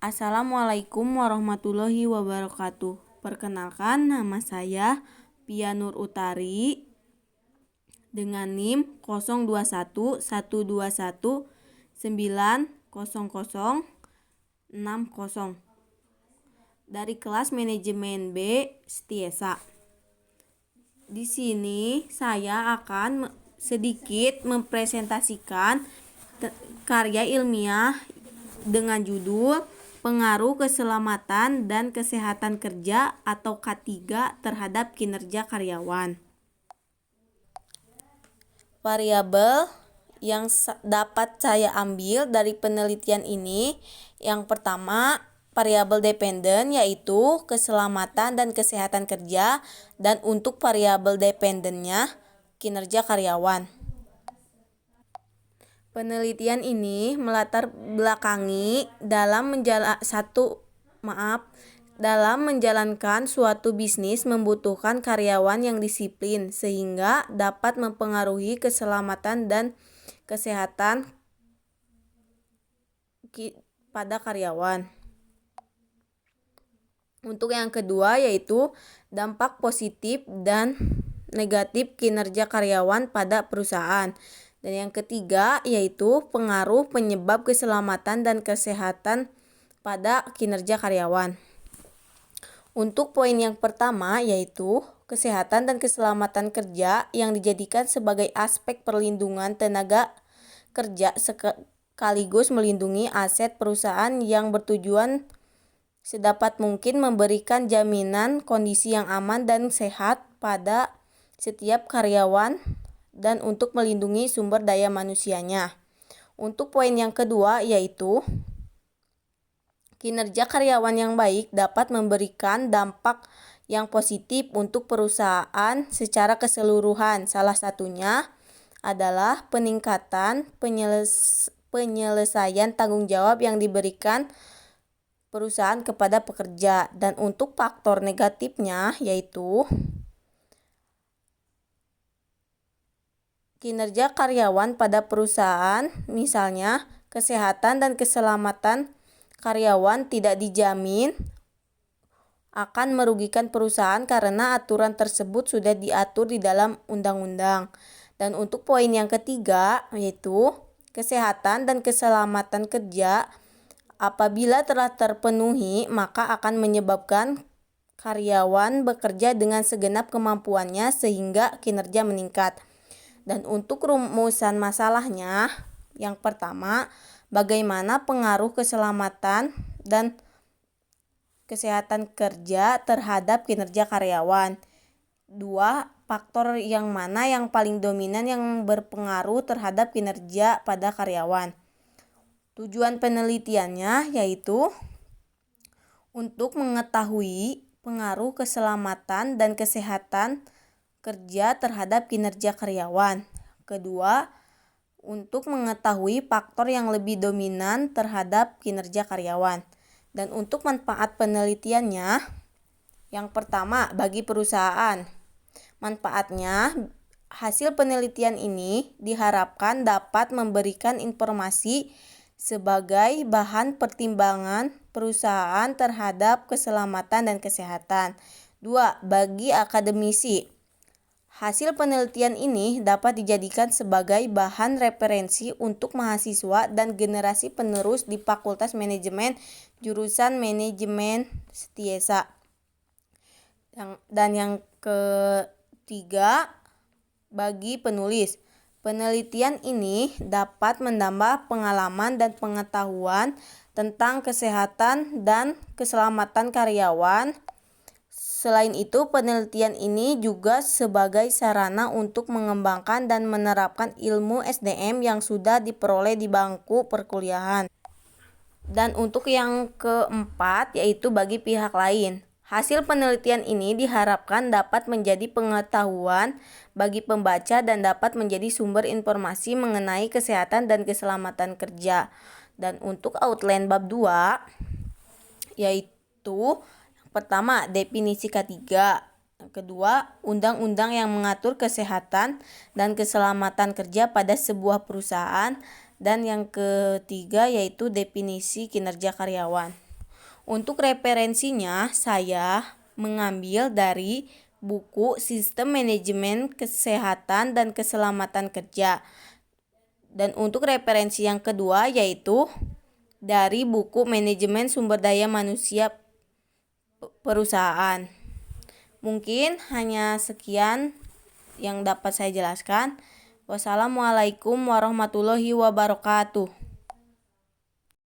Assalamualaikum warahmatullahi wabarakatuh. Perkenalkan, nama saya Pia Nur Utari dengan NIM 021121900060 dari kelas manajemen B Setiesa. Di sini saya akan sedikit mempresentasikan karya ilmiah dengan judul Pengaruh Keselamatan dan Kesehatan Kerja atau K3 terhadap kinerja karyawan. Variabel yang dapat saya ambil dari penelitian ini, yang pertama variabel dependen, yaitu keselamatan dan kesehatan kerja, dan untuk variabel dependennya kinerja karyawan. Penelitian ini melatar belakangi dalam menjalankan suatu bisnis membutuhkan karyawan yang disiplin sehingga dapat mempengaruhi keselamatan dan kesehatan pada karyawan. Untuk yang kedua yaitu dampak positif dan negatif kinerja karyawan pada perusahaan. Dan yang ketiga yaitu pengaruh penyebab keselamatan dan kesehatan pada kinerja karyawan. Untuk poin yang pertama yaitu kesehatan dan keselamatan kerja yang dijadikan sebagai aspek perlindungan tenaga kerja sekaligus melindungi aset perusahaan yang bertujuan sedapat mungkin memberikan jaminan kondisi yang aman dan sehat pada setiap karyawan dan untuk melindungi sumber daya manusianya. Untuk poin yang kedua yaitu kinerja karyawan yang baik dapat memberikan dampak yang positif untuk perusahaan secara keseluruhan. Salah satunya adalah peningkatan penyelesaian tanggung jawab yang diberikan perusahaan kepada pekerja. Dan untuk faktor negatifnya yaitu kinerja karyawan pada perusahaan, misalnya kesehatan dan keselamatan karyawan tidak dijamin, akan merugikan perusahaan karena aturan tersebut sudah diatur di dalam undang-undang. Dan untuk poin yang ketiga yaitu kesehatan dan keselamatan kerja apabila telah terpenuhi maka akan menyebabkan karyawan bekerja dengan segenap kemampuannya sehingga kinerja meningkat. Dan untuk rumusan masalahnya, yang pertama, bagaimana pengaruh keselamatan dan kesehatan kerja terhadap kinerja karyawan. 2. Faktor yang mana yang paling dominan yang berpengaruh terhadap kinerja pada karyawan. Tujuan penelitiannya yaitu untuk mengetahui pengaruh keselamatan dan kesehatan kerja terhadap kinerja karyawan. Kedua, untuk mengetahui faktor yang lebih dominan terhadap kinerja karyawan. Dan untuk manfaat penelitiannya, yang pertama bagi perusahaan. Manfaatnya, hasil penelitian ini diharapkan dapat memberikan informasi sebagai bahan pertimbangan perusahaan terhadap keselamatan dan kesehatan. 2. Bagi akademisi. Hasil penelitian ini dapat dijadikan sebagai bahan referensi untuk mahasiswa dan generasi penerus di Fakultas Manajemen jurusan Manajemen Setiesa. Dan yang ketiga, bagi penulis. Penelitian ini dapat menambah pengalaman dan pengetahuan tentang kesehatan dan keselamatan karyawan. Selain itu, penelitian ini juga sebagai sarana untuk mengembangkan dan menerapkan ilmu SDM yang sudah diperoleh di bangku perkuliahan. Dan untuk yang keempat, yaitu bagi pihak lain. Hasil penelitian ini diharapkan dapat menjadi pengetahuan bagi pembaca dan dapat menjadi sumber informasi mengenai kesehatan dan keselamatan kerja. Dan untuk outline bab 2, yaitu pertama, definisi K3. Yang kedua, undang-undang yang mengatur kesehatan dan keselamatan kerja pada sebuah perusahaan. Dan yang ketiga yaitu definisi kinerja karyawan. Untuk referensinya, saya mengambil dari buku Sistem Manajemen Kesehatan dan Keselamatan Kerja. Dan untuk referensi yang kedua yaitu dari buku Manajemen Sumber Daya Manusia Perusahaan. Mungkin hanya sekian yang dapat saya jelaskan. Wassalamualaikum warahmatullahi wabarakatuh.